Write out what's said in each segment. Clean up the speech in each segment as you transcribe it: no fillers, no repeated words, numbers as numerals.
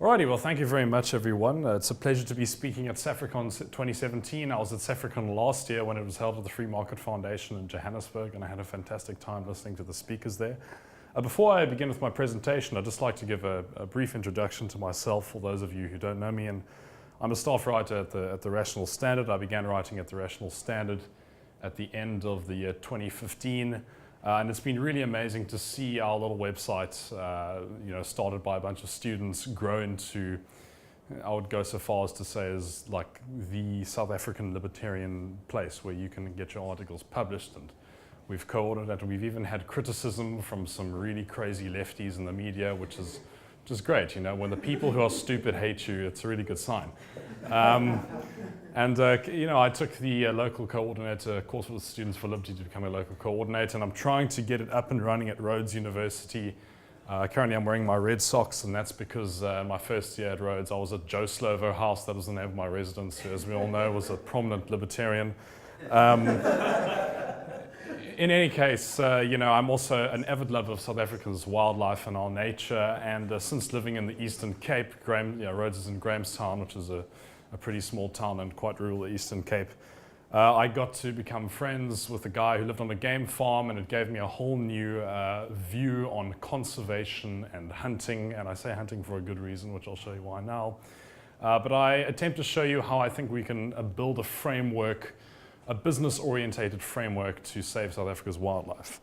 Alrighty, well, thank you very much, everyone. It's a pleasure to be speaking at Safricon 2017. I was at Safricon last year when it was held at the Free Market Foundation in Johannesburg, and I had a fantastic time listening to the speakers there. Before I begin with my presentation, I'd just like to give a brief introduction to myself for those of you who don't know me. And I'm a staff writer at the Rational Standard. I began writing at the Rational Standard at the end of the year 2015. And it's been really amazing to see our little website, started by a bunch of students, grow into, I would go so far as to say, is like the South African libertarian place where you can get your articles published. And we've co-authored it. We've even had criticism from some really crazy lefties in the media, which is just great. You know, when the people who are stupid hate you, it's a really good sign. I took the local coordinator course with Students for Liberty to become a local coordinator, and I'm trying to get it up and running at Rhodes University. Currently I'm wearing my red socks, and that's because my first year at Rhodes I was at Joe Slovo House. That was the name of my residence, who, as we all know, was a prominent libertarian. In any case, I'm also an avid lover of South Africa's wildlife and our nature, and since living in the Eastern Cape, Rhodes is in Grahamstown, which is a pretty small town and quite rural Eastern Cape. I got to become friends with a guy who lived on a game farm, and it gave me a whole new view on conservation and hunting, and I say hunting for a good reason, which I'll show you why now. But I attempt to show you how I think we can build a framework, a business-orientated framework to save South Africa's wildlife.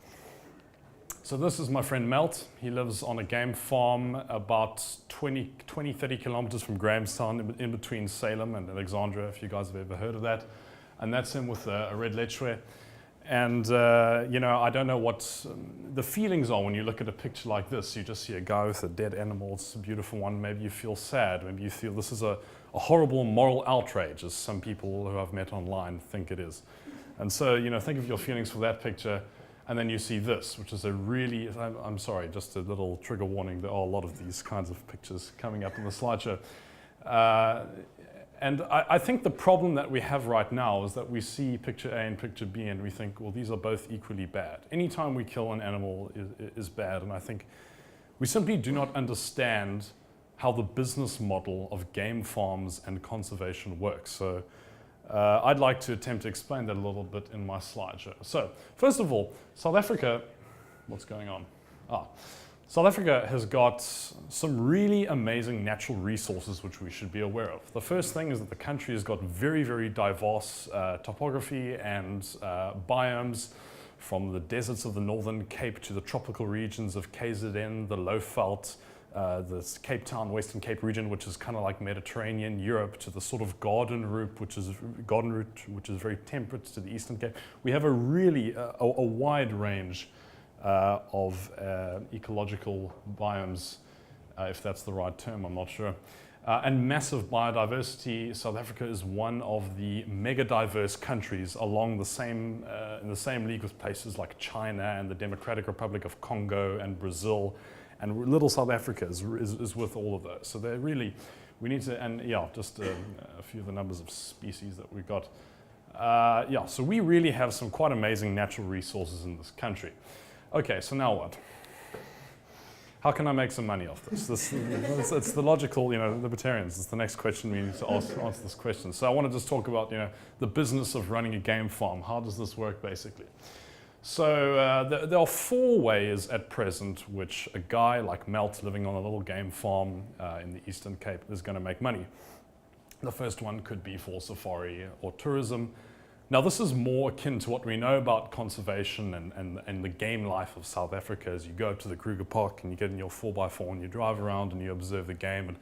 So this is my friend Melt. He lives on a game farm about 30 kilometers from Grahamstown, in between Salem and Alexandria, if you guys have ever heard of that. And that's him with a red lechwe. And, I don't know what the feelings are when you look at a picture like this. You just see a guy with a dead animal. It's a beautiful one. Maybe you feel sad. Maybe you feel this is a horrible moral outrage, as some people who I've met online think it is. And so, think of your feelings for that picture. And then you see this, which is a really, I'm sorry, just a little trigger warning. There are a lot of these kinds of pictures coming up in the slideshow. And I think the problem that we have right now is that we see picture A and picture B and we think, well, these are both equally bad. Anytime we kill an animal is bad. And I think we simply do not understand how the business model of game farms and conservation works. So I'd like to attempt to explain that a little bit in my slideshow. So, first of all, South Africa, what's going on? South Africa has got some really amazing natural resources which we should be aware of. The first thing is that the country has got very, very diverse topography and biomes, from the deserts of the Northern Cape to the tropical regions of KZN, the Lowveld, this Cape Town, Western Cape region, which is kind of like Mediterranean Europe, to the sort of garden route, which is very temperate, to the Eastern Cape. We have a really a wide range of ecological biomes, if that's the right term, I'm not sure. And massive biodiversity. South Africa is one of the mega diverse countries along the same, in the same league with places like China and the Democratic Republic of Congo and Brazil. And little South Africa is with all of those. So they're really, we need to, and yeah, just a few of the numbers of species that we've got. So we really have some quite amazing natural resources in this country. Okay, so now what? How can I make some money off this? It's the logical, libertarians. It's the next question we need to answer this question. So I want to just talk about, the business of running a game farm. How does this work, basically? So there are 4 ways at present which a guy like Melt living on a little game farm in the Eastern Cape is going to make money. The first one could be for safari or tourism. Now this is more akin to what we know about conservation and the game life of South Africa. As you go to the Kruger Park and you get in your 4x4 and you drive around and you observe the game. And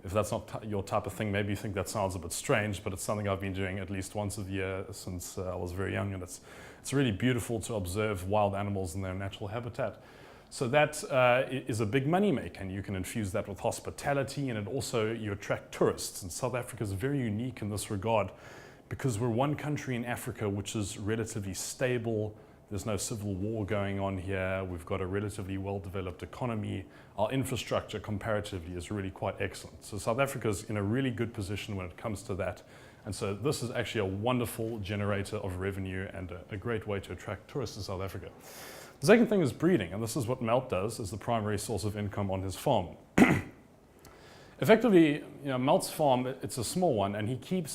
if that's not your type of thing, maybe you think that sounds a bit strange, but it's something I've been doing at least once a year since I was very young, and it's really beautiful to observe wild animals in their natural habitat. So that is a big money maker, and you can infuse that with hospitality, and you attract tourists. And South Africa is very unique in this regard because we're one country in Africa which is relatively stable. There's no civil war going on here. We've got a relatively well-developed economy. Our infrastructure comparatively is really quite excellent. So South Africa is in a really good position when it comes to that. And so this is actually a wonderful generator of revenue and a great way to attract tourists to South Africa. The second thing is breeding, and this is what Melt does as the primary source of income on his farm. Effectively, Melt's farm, it's a small one, and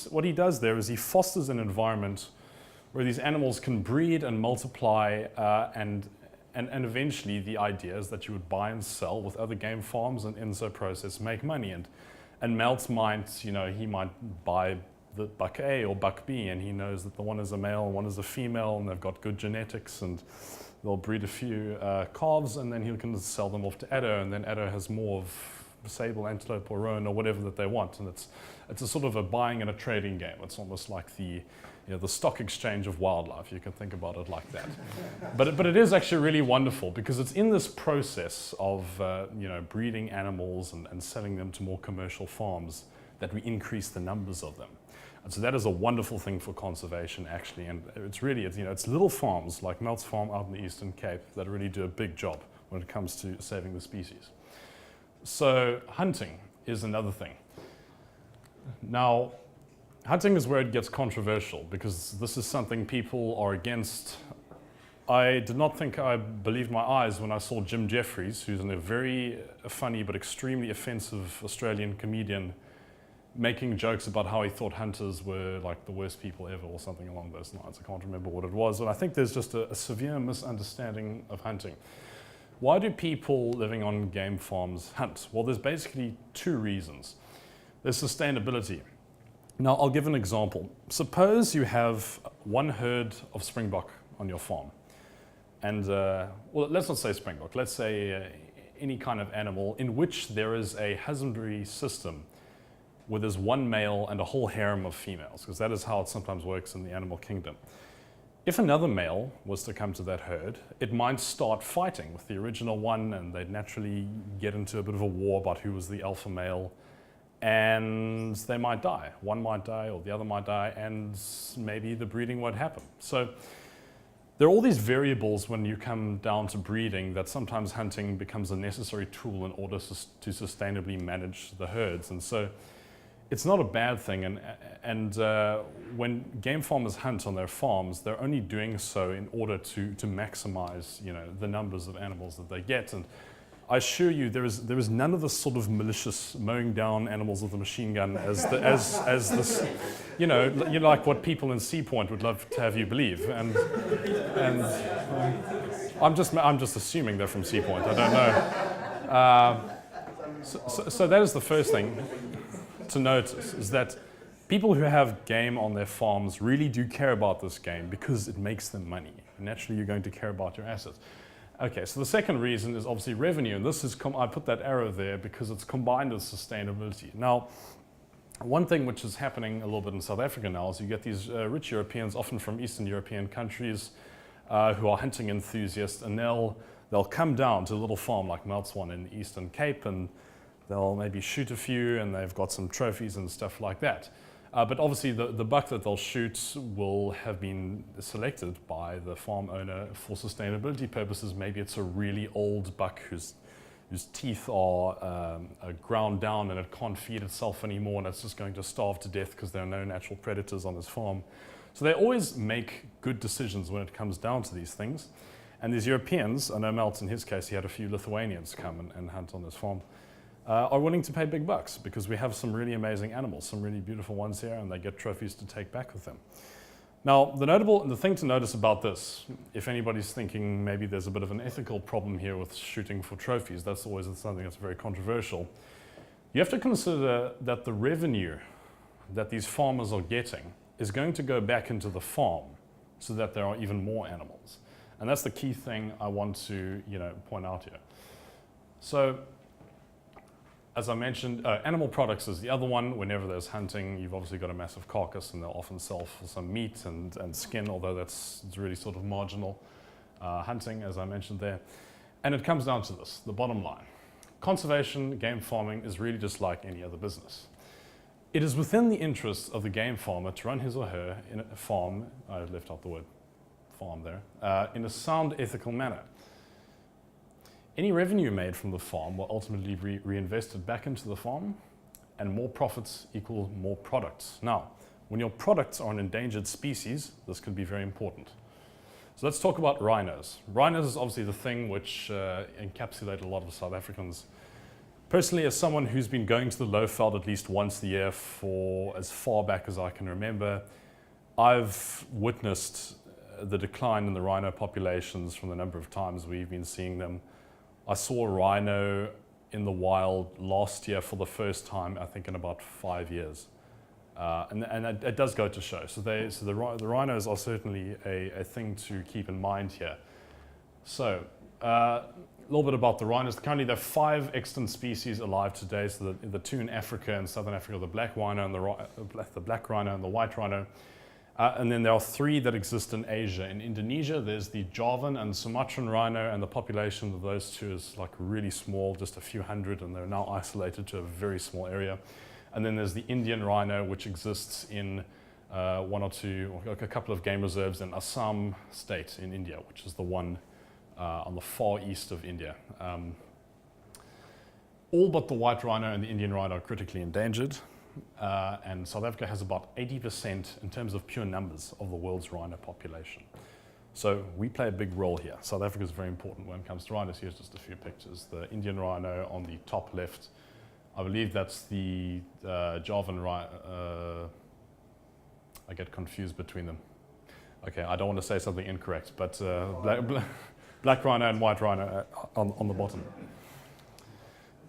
what he does there is he fosters an environment where these animals can breed and multiply, and eventually the idea is that you would buy and sell with other game farms, and in the process make money. And Melt might, he might buy the buck A or buck B, and he knows that the one is a male and one is a female, and they've got good genetics, and they'll breed a few calves, and then he can sell them off to Addo, and then Addo has more of sable, antelope, or roan, or whatever that they want. And it's a sort of a buying and a trading game. It's almost like the stock exchange of wildlife. You can think about it like that. but it is actually really wonderful, because it's in this process of breeding animals and selling them to more commercial farms that we increase the numbers of them. And so that is a wonderful thing for conservation, actually. And it's little farms like Melt's farm out in the Eastern Cape that really do a big job when it comes to saving the species. So hunting is another thing. Now, hunting is where it gets controversial, because this is something people are against. I did not think I believed my eyes when I saw Jim Jeffries, who's a very funny but extremely offensive Australian comedian, making jokes about how he thought hunters were like the worst people ever, or something along those lines. I can't remember what it was, and I think there's just a severe misunderstanding of hunting. Why do people living on game farms hunt? Well, there's basically two reasons. There's sustainability. Now, I'll give an example. Suppose you have one herd of springbok on your farm. And, let's not say springbok. Let's say any kind of animal in which there is a husbandry system where there's one male and a whole harem of females, because that is how it sometimes works in the animal kingdom. If another male was to come to that herd, it might start fighting with the original one, and they'd naturally get into a bit of a war about who was the alpha male, and they might die. One might die, or the other might die, and maybe the breeding won't happen. So there are all these variables when you come down to breeding, that sometimes hunting becomes a necessary tool in order to sustainably manage the herds. And so it's not a bad thing, and when game farmers hunt on their farms, they're only doing so in order to maximize, the numbers of animals that they get. And I assure you, there is none of this sort of malicious mowing down animals with a machine gun as this, like what people in Sea Point would love to have you believe. And I'm just assuming they're from Sea Point. I don't know. So that is the first thing to notice, is that people who have game on their farms really do care about this game because it makes them money. Naturally, you're going to care about your assets. Okay, so the second reason is obviously revenue, and this is, I put that arrow there because it's combined with sustainability. Now, one thing which is happening a little bit in South Africa now is you get these rich Europeans, often from Eastern European countries, who are hunting enthusiasts, and they'll come down to a little farm like Melt's one in the Eastern Cape, and they'll maybe shoot a few, and they've got some trophies and stuff like that. But obviously the buck that they'll shoot will have been selected by the farm owner for sustainability purposes. Maybe it's a really old buck whose teeth are ground down and it can't feed itself anymore, and it's just going to starve to death because there are no natural predators on this farm. So they always make good decisions when it comes down to these things. And these Europeans, I know Melt in his case, he had a few Lithuanians come and hunt on this farm, are willing to pay big bucks because we have some really amazing animals, some really beautiful ones here, and they get trophies to take back with them. Now, the thing to notice about this, if anybody's thinking maybe there's a bit of an ethical problem here with shooting for trophies, that's always something that's very controversial. You have to consider that the revenue that these farmers are getting is going to go back into the farm so that there are even more animals. And that's the key thing I want to point out here. So, as I mentioned, animal products is the other one. Whenever there's hunting, you've obviously got a massive carcass, and they'll often sell for some meat and skin, although it's really sort of marginal hunting, as I mentioned there. And it comes down to this, the bottom line. Conservation, game farming is really just like any other business. It is within the interests of the game farmer to run his or her in a farm, I left out the word farm there, in a sound, ethical manner. Any revenue made from the farm will ultimately be reinvested back into the farm, and more profits equal more products. Now, when your products are an endangered species, this can be very important. So let's talk about rhinos. Rhinos is obviously the thing which encapsulate a lot of South Africans. Personally, as someone who's been going to the Lowveld at least once a year for as far back as I can remember, I've witnessed the decline in the rhino populations from the number of times we've been seeing them. I saw a rhino in the wild last year for the first time, I think in about 5 years. And it does go to show. So the rhinos are certainly a thing to keep in mind here. So, a little bit about the rhinos. Currently there are 5 extant species alive today. So the 2 in Africa and Southern Africa, the black rhino and the black rhino and the white rhino. And then there are 3 that exist in Asia. In Indonesia, there's the Javan and Sumatran rhino, and the population of those 2 is like really small, just a few hundred, and they're now isolated to a very small area. And then there's the Indian rhino, which exists in one or two, or a couple of game reserves in Assam state in India, which is the one on the far east of India. All but the white rhino and the Indian rhino are critically endangered. And South Africa has about 80% in terms of pure numbers of the world's rhino population. So we play a big role here. South Africa is very important when it comes to rhinos. Here's just a few pictures. The Indian rhino on the top left, I believe that's the Javan rhino. I get confused between them. Okay, I don't want to say something incorrect, but black rhino and white rhino on the bottom.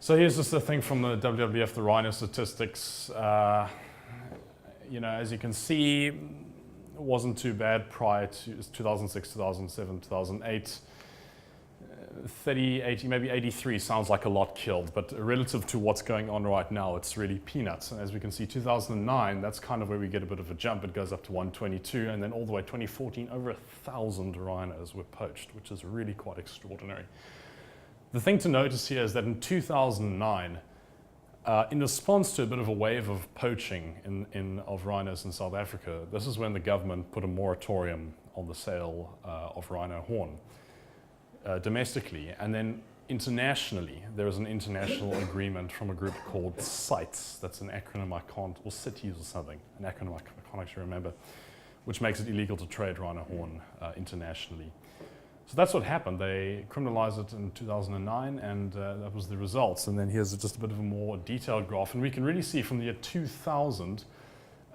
So here's just a thing from the WWF, the rhino statistics. As you can see, it wasn't too bad prior to 2006, 2007, 2008. 30, 80, maybe 83 sounds like a lot killed, but relative to what's going on right now, it's really peanuts. And as we can see, 2009, that's kind of where we get a bit of a jump. It goes up to 122, and then all the way 2014, over 1,000 rhinos were poached, which is really quite extraordinary. The thing to notice here is that in 2009, in response to a bit of a wave of poaching of rhinos in South Africa, this is when the government put a moratorium on the sale of rhino horn. Domestically, and then internationally, there is an international agreement from a group called CITES. That's an acronym I can't, or cities or something, an acronym I can't actually remember, which makes it illegal to trade rhino horn internationally. So that's what happened. They criminalized it in 2009, and that was the results. And then here's just a bit of a more detailed graph, and we can really see from the year 2000,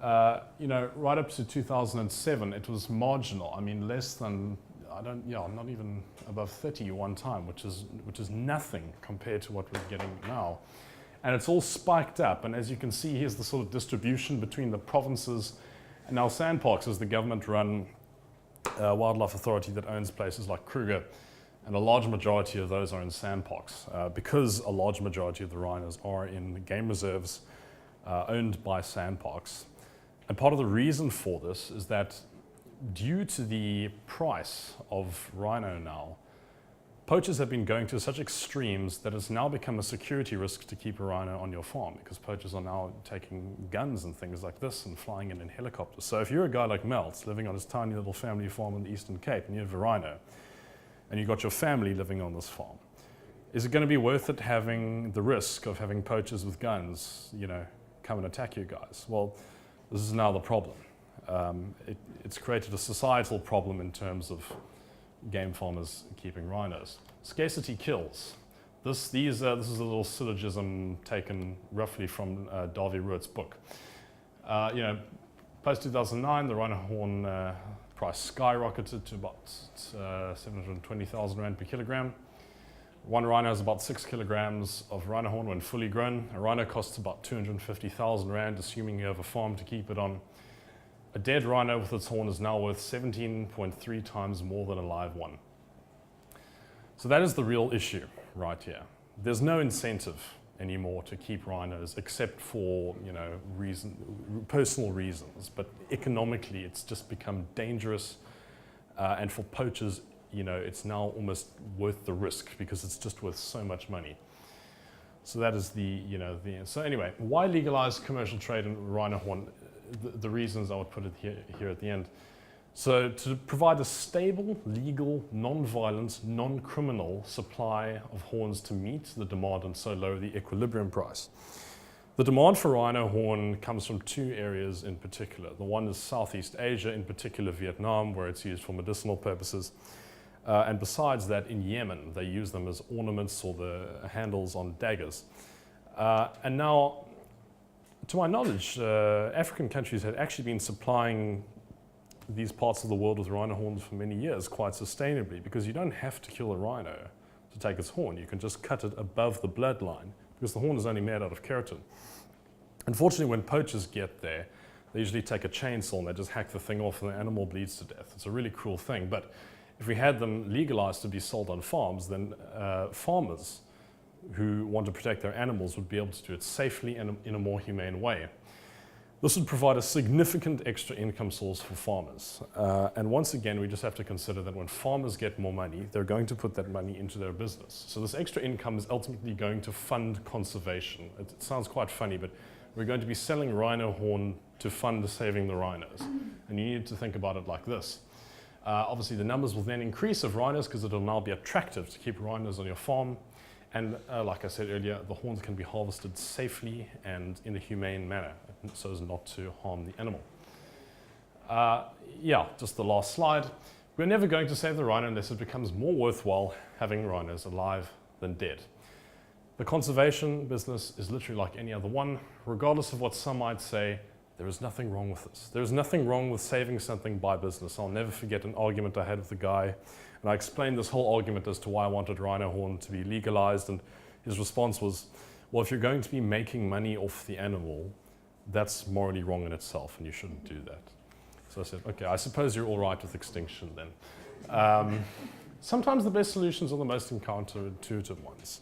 right up to 2007, it was marginal. I mean, less than. I'm not even above 30 one time, which is nothing compared to what we're getting now. And it's all spiked up. And as you can see, here's the sort of distribution between the provinces and now sandparks as the government-run wildlife authority that owns places like Kruger. And a large majority of those are in sandparks because a large majority of the rhinos are in game reserves owned by sandparks. And part of the reason for this is that due to the price of rhino now, poachers have been going to such extremes that it's now become a security risk to keep a rhino on your farm, because poachers are now taking guns and things like this and flying in helicopters. So if you're a guy like Meltz living on his tiny little family farm in the Eastern Cape and you have a rhino and you've got your family living on this farm, is it going to be worth it having the risk of having poachers with guns, come and attack you guys? Well, this is now the problem. It's created a societal problem in terms of game farmers keeping rhinos. Scarcity kills. This is a little syllogism taken roughly from Davy Ruurt's book. Post 2009, the rhino horn price skyrocketed to about 720,000 Rand per kilogram. One rhino has about 6 kilograms of rhino horn when fully grown. A rhino costs about 250,000 Rand, assuming you have a farm to keep it on. A dead rhino with its horn is now worth 17.3 times more than a live one. So that is the real issue right here. There's no incentive anymore to keep rhinos except for personal reasons, but economically it's just become dangerous, and for poachers, it's now almost worth the risk because it's just worth so much money. So that is so anyway, why legalize commercial trade in rhino horn? The reasons I would put it here at the end. So to provide a stable, legal, non-violent, non-criminal supply of horns to meet the demand and so lower the equilibrium price. The demand for rhino horn comes from 2 areas in particular. The one is Southeast Asia, in particular Vietnam, where it's used for medicinal purposes. And besides that, in Yemen, they use them as ornaments or the handles on daggers. And now, to my knowledge, African countries had actually been supplying these parts of the world with rhino horns for many years quite sustainably, because you don't have to kill a rhino to take its horn. You can just cut it above the bloodline, because the horn is only made out of keratin. Unfortunately, when poachers get there, they usually take a chainsaw and they just hack the thing off and the animal bleeds to death. It's a really cruel thing, but if we had them legalized to be sold on farms, then farmers who want to protect their animals would be able to do it safely and in a more humane way. This would provide a significant extra income source for farmers. And once again, we just have to consider that when farmers get more money, they're going to put that money into their business. So this extra income is ultimately going to fund conservation. It sounds quite funny, but we're going to be selling rhino horn to fund saving the rhinos. And you need to think about it like this. Obviously, the numbers will then increase of rhinos because it'll now be attractive to keep rhinos on your farm. And like I said earlier, the horns can be harvested safely and in a humane manner, so as not to harm the animal. Yeah, just the last slide. We're never going to save the rhino unless it becomes more worthwhile having rhinos alive than dead. The conservation business is literally like any other one. Regardless of what some might say, there is nothing wrong with this. There is nothing wrong with saving something by business. I'll never forget an argument I had with a guy, and I explained this whole argument as to why I wanted rhino horn to be legalized, and his response was, well, if you're going to be making money off the animal, that's morally wrong in itself, and you shouldn't do that. So I said, okay, I suppose you're all right with extinction then. Sometimes the best solutions are the most counterintuitive ones.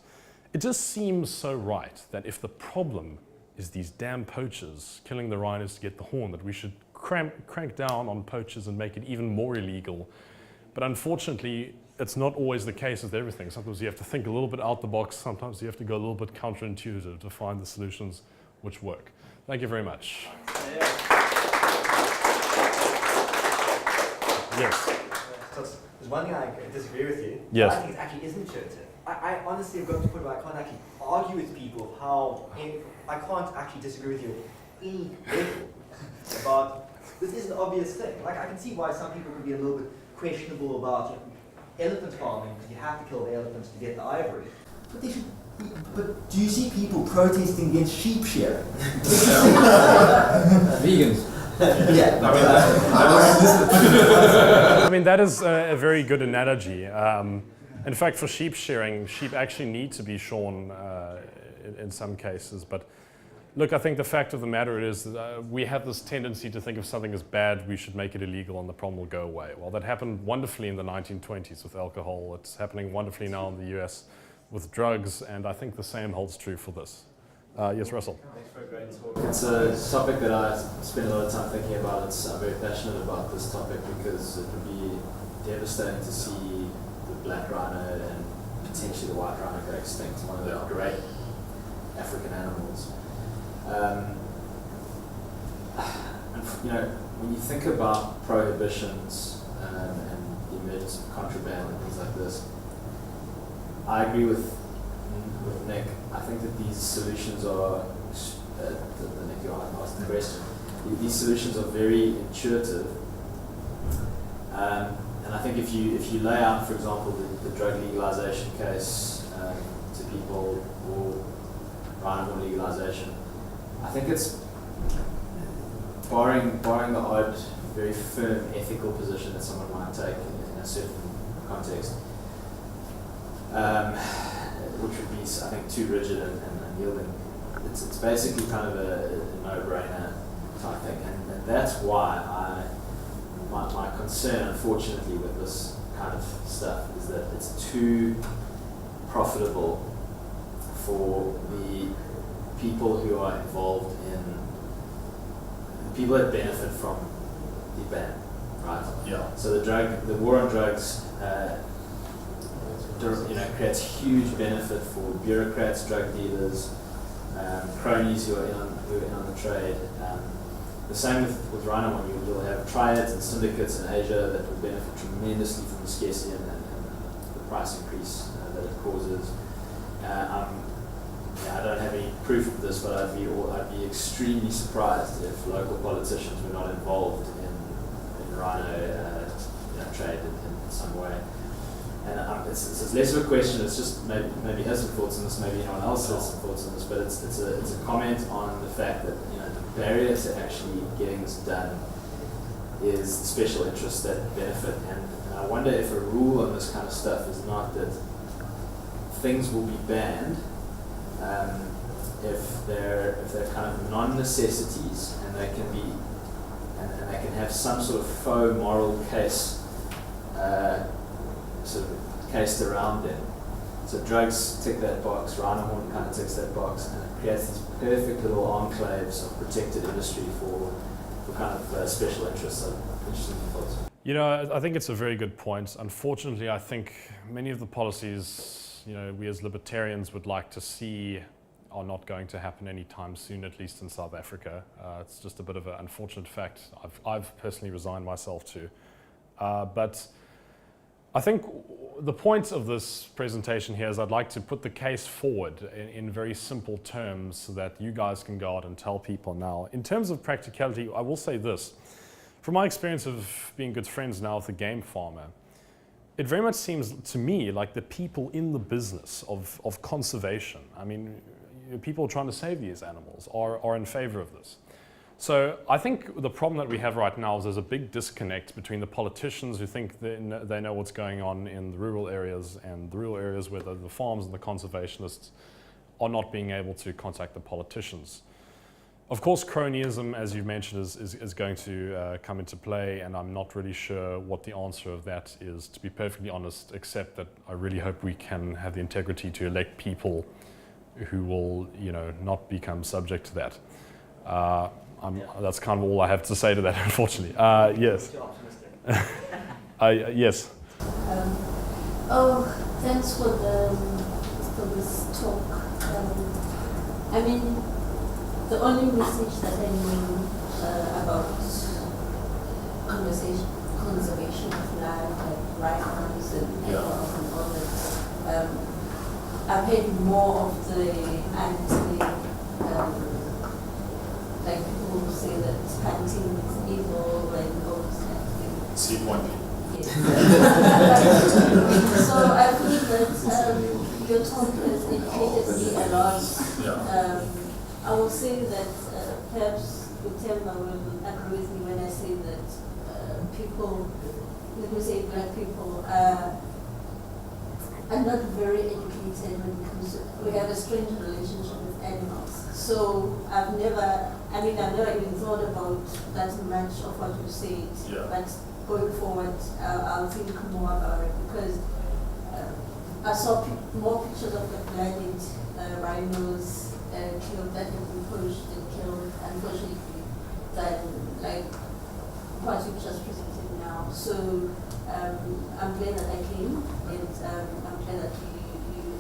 It just seems so right that if the problem is these damn poachers killing the rhinos to get the horn, that we should crank down on poachers and make it even more illegal. But unfortunately, it's not always the case with everything. Sometimes you have to think a little bit out the box. Sometimes you have to go a little bit counterintuitive to find the solutions which work. Thank you very much. Yes. There's one thing I disagree with you. Yes. I think it actually is intuitive. I honestly have got to the point where I can't actually argue with people how I can't actually disagree with you at any level about this is an obvious thing. Like I can see why some people would be a little bit questionable about elephant farming because you have to kill the elephants to get the ivory. But do you see people protesting against sheep shearing? Vegans. Yeah. I mean, that is a very good analogy. In fact, for sheep shearing, sheep actually need to be shorn in some cases. But look, I think the fact of the matter is that, we have this tendency to think if something is bad, we should make it illegal and the problem will go away. Well, that happened wonderfully in the 1920s with alcohol. It's happening wonderfully now in the US with drugs, and I think the same holds true for this. Yes, Russell. Thanks for a great talk. It's a topic that I spend a lot of time thinking about. I'm very passionate about this topic because it would be devastating to see the black rhino and potentially the white rhino go extinct, one of the great African animals. And you know, when you think about prohibitions and the emergence of contraband and things like this, I agree with Nick. I think that these solutions are, Nick, you asked the question, these solutions are very intuitive. And I think if you lay out, for example, the drug legalization case to people, or rhino legalization, I think it's barring the odd, very firm ethical position that someone might take in a certain context, which would be, I think, too rigid and unyielding. It's basically kind of a no-brainer type thing, and that's why my concern, unfortunately, with this kind of stuff is that it's too profitable for the people who are involved in, people that benefit from the ban, right? Yeah. So the war on drugs, creates huge benefit for bureaucrats, drug dealers, cronies who are in on the trade. The same with Rhino, when you'll have triads and syndicates in Asia that will benefit tremendously from the scarcity and the price increase that it causes. I don't have any proof of this, but I'd be extremely surprised if local politicians were not involved in rhino trade in some way. and it's less of a question. It's just maybe has some thoughts on this, maybe anyone else has some thoughts on this. But it's a comment on the fact that the barrier to actually getting this done is the special interests that benefit. And I wonder if a rule on this kind of stuff is not that things will be banned if they're kind of non-necessities, and they can be and they can have some sort of faux moral case sort of cased around them. So drugs tick that box, Rhino horn kind of ticks that box, and it creates these perfect little enclaves of protected industry for kind of special interests. So interesting thoughts. I think it's a very good point. Unfortunately, I think many of the policies, we as libertarians would like to see are not going to happen anytime soon, at least in South Africa. It's just a bit of an unfortunate fact I've personally resigned myself to. But I think the point of this presentation here is I'd like to put the case forward in very simple terms so that you guys can go out and tell people now. In terms of practicality, I will say this. From my experience of being good friends now with a game farmer, it very much seems to me like the people in the business of conservation, people trying to save these animals are in favor of this. So I think the problem that we have right now is there's a big disconnect between the politicians who think they know what's going on in the rural areas and the rural areas where the farms and the conservationists are not being able to contact the politicians. Of course, cronyism, as you mentioned, is going to come into play, and I'm not really sure what the answer of that is, to be perfectly honest, except that I really hope we can have the integrity to elect people who will, not become subject to that. That's kind of all I have to say to that, unfortunately. Yes. Yes. Thanks for this talk. The only message that I know about conservation of land, like rhinos and animals and all that, I've heard more of the like people who say that hunting is evil and all this kind of thing. See point. Yes. So I think that your talk has educated me a lot. I will say that perhaps Utemba will agree with me when I say that people, let me say black people, are not very educated when it comes to, we have a strange relationship with animals. So I've never even thought about that much of what you said. Yeah. But going forward, I'll think more about it, because I saw more pictures of the blooded rhinos killed, that have been pushed and killed, unfortunately, than like what you just presented now. So I'm glad that I came, and I'm glad that you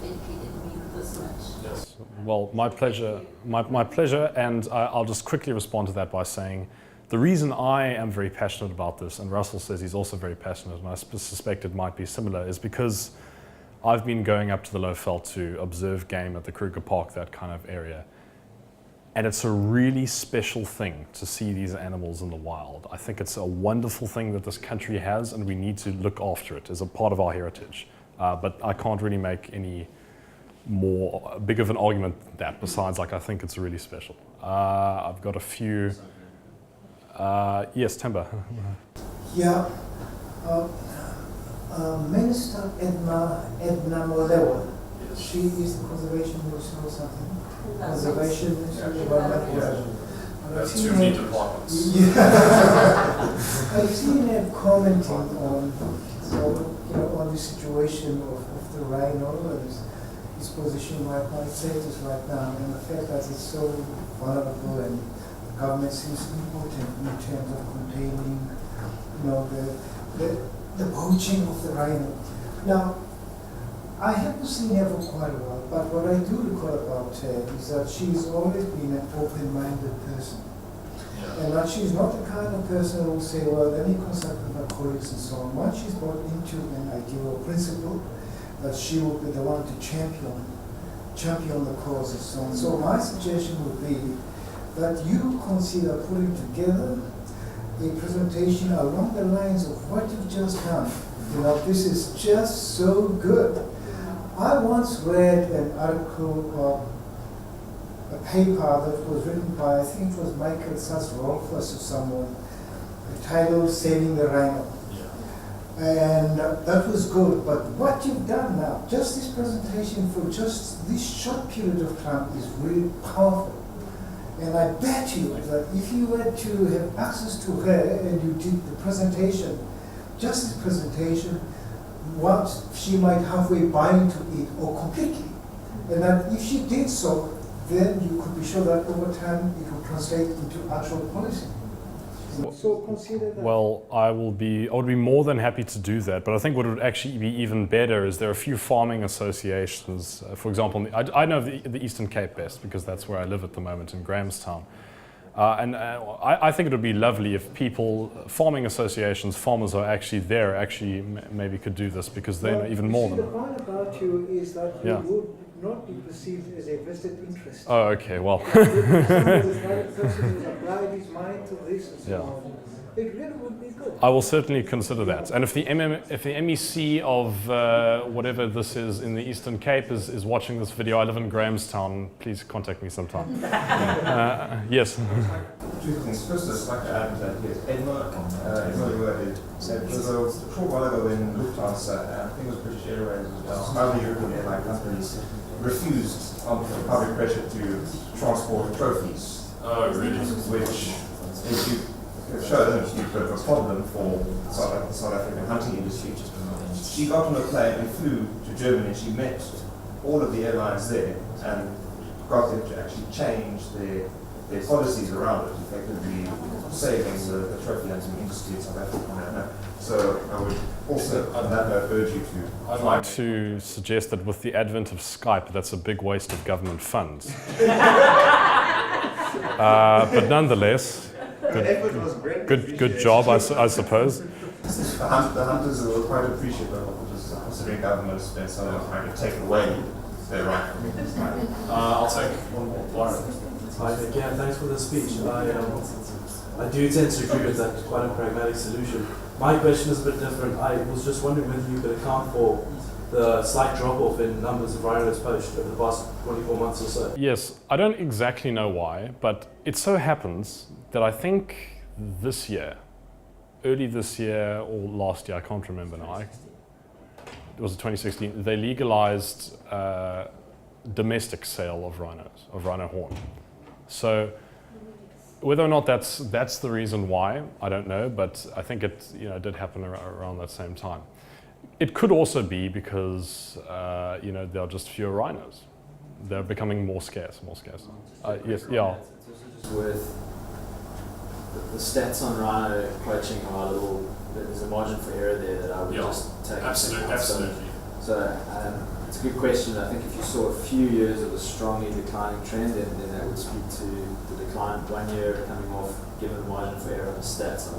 educated me this much. Yes. Well, my pleasure. My pleasure, and I'll just quickly respond to that by saying the reason I am very passionate about this, and Russell says he's also very passionate, and I suspect it might be similar, is because I've been going up to the Lowveld to observe game at the Kruger Park, that kind of area. And it's a really special thing to see these animals in the wild. I think it's a wonderful thing that this country has, and we need to look after it as a part of our heritage. But I can't really make any more big of an argument than that, besides I think it's really special. I've got a few. Yes, Temba. Yeah. Minister Edna Molewa, she is the conservation minister or something. Conservation minister, environmental. That's too many departments. Yeah. I've seen her commenting on, on the situation of the rhino and his position right now, its status right now, and the fact that it's so vulnerable, and the government seems important in terms of containing, the poaching of the rhino. Now, I haven't seen her for quite a while, but what I do recall about her is that she's always been an open-minded person. Yeah. And that she's not the kind of person who will say, well, let me consult with my colleagues and so on. Once she's brought into an idea or principle, that she will be the one to champion the cause and so on. So my suggestion would be that you consider putting together a presentation along the lines of what you've just done, You know, this is just so good. I once read an article, a paper that was written by, I think it was Michael Sass-Rolfers or someone, titled Saving the Rhino. And that was good, but what you've done now, just this presentation for just this short period of time is really powerful. And I bet you that if you were to have access to her and you did the presentation, just this presentation, what she might halfway buy into it or completely. And that if she did so, then you could be sure that over time it will translate into actual policy. So consider that. Well, I would be more than happy to do that, but I think what would actually be even better is there are a few farming associations. For example, I know the Eastern Cape best because that's where I live at the moment in Grahamstown. I think it would be lovely if people, farming associations, farmers are actually there, maybe could do this because they know even more than the point about you is that you Yeah. would not be perceived as a vested interest. Oh, okay, well. Somebody who's applied his mind to this and so Yeah. on. It really would be good. I will certainly consider that. And if the MEC of whatever this is in the Eastern Cape is watching this video, I live in Grahamstown, please contact me sometime. Yes. Two things. First, I'd like to add that here, Edna, said there was a short while ago in Lufthansa, I think it was British Airways as well, other European airline companies refused, under public pressure, to transport trophies. Oh, really? Which, if you show them, it's a bit of a problem for the South African hunting industry. She got on a plane and flew to Germany. She met all of the airlines there and got them to actually change their policies around it, effectively saving the trophy hunting industry in South Africa. So I would also, on that note, urge you to. I'd like to suggest that with the advent of Skype, that's a big waste of government funds. But nonetheless, good job, I suppose. The hunters were quite appreciative of it, just considering government spent so much time to take away their right. I'll take one more. Lauren. Hi, again, thanks for the speech. I do tend to agree with that, quite a pragmatic solution. My question is a bit different. I was just wondering whether you could account for the slight drop-off in numbers of rhinos poached over the past 24 months or so. Yes, I don't exactly know why, but it so happens that I think this year, early this year or last year, I can't remember now. It was 2016. They legalized domestic sale of rhinos, of rhino horn. So whether or not that's the reason why, I don't know, but I think it did happen around that same time. It could also be because there are just fewer rhinos. They're becoming more scarce. Yes, yeah. It's also just worth the stats on rhino poaching are a little. There's a margin for error there that I would just take. Absolutely. So it's a good question. I think if you saw a few years of a strongly declining trend, then that would speak to the decline. 1 year coming off, given the margin for error on the stats,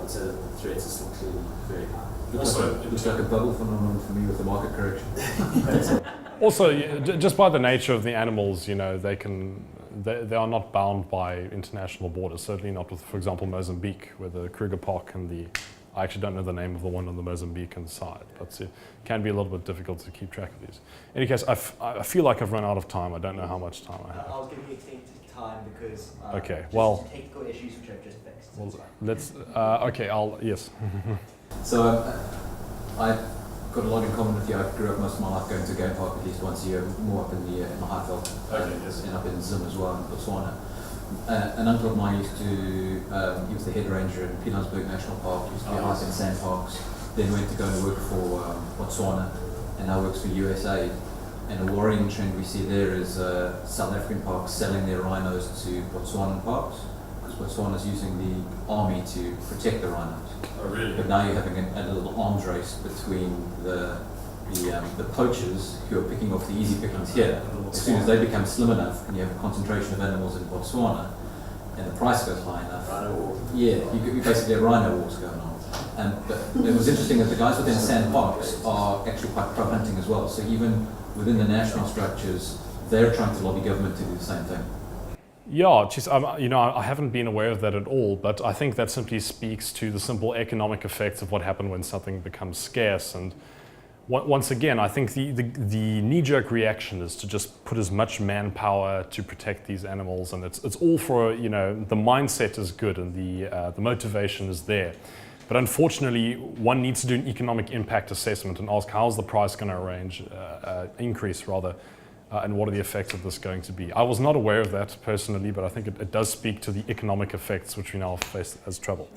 I'd say that the threats are still clearly very high. Also, Looks like a bubble phenomenon for me with the market correction. Also, just by the nature of the animals, they are not bound by international borders. Certainly not with, for example, Mozambique, where the Kruger Park and I actually don't know the name of the one on the Mozambican side, but it can be a little bit difficult to keep track of these. In any case, I feel like I've run out of time. I don't know how much time I have. I was giving you time because Okay, just well, technical issues which I've just fixed. well, let's. Okay, yes. So I've got a lot in common with you. I grew up most of my life going to a game park at least once a year, more up in the Highveld, and up in Zim as well, in Botswana. An uncle of mine used to, he was the head ranger in Pilanesberg National Park, used to be out in sand parks, then went to go and work for Botswana, and now works for USAID. And a worrying trend we see there is South African parks selling their rhinos to Botswanan parks, because Botswana's using the army to protect the rhinos. Oh, really? But now you're having a little arms race between the poachers who are picking off the easy pickings here. As soon as they become slim enough and you have a concentration of animals in Botswana and the price goes high enough, you basically have rhino wars going on. But it was interesting that the guys within sand parks are actually quite pro-hunting as well. So even within the national structures, they're trying to lobby government to do the same thing. Yeah, geez, I haven't been aware of that at all, but I think that simply speaks to the simple economic effects of what happened when something becomes scarce. And once again, I think the knee-jerk reaction is to just put as much manpower to protect these animals, and it's all for, the mindset is good and the motivation is there. But unfortunately, one needs to do an economic impact assessment and ask how's the price going to increase rather. And what are the effects of this going to be? I was not aware of that personally, but I think it does speak to the economic effects which we now face as trouble.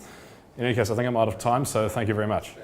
In any case, I think I'm out of time, so thank you very much.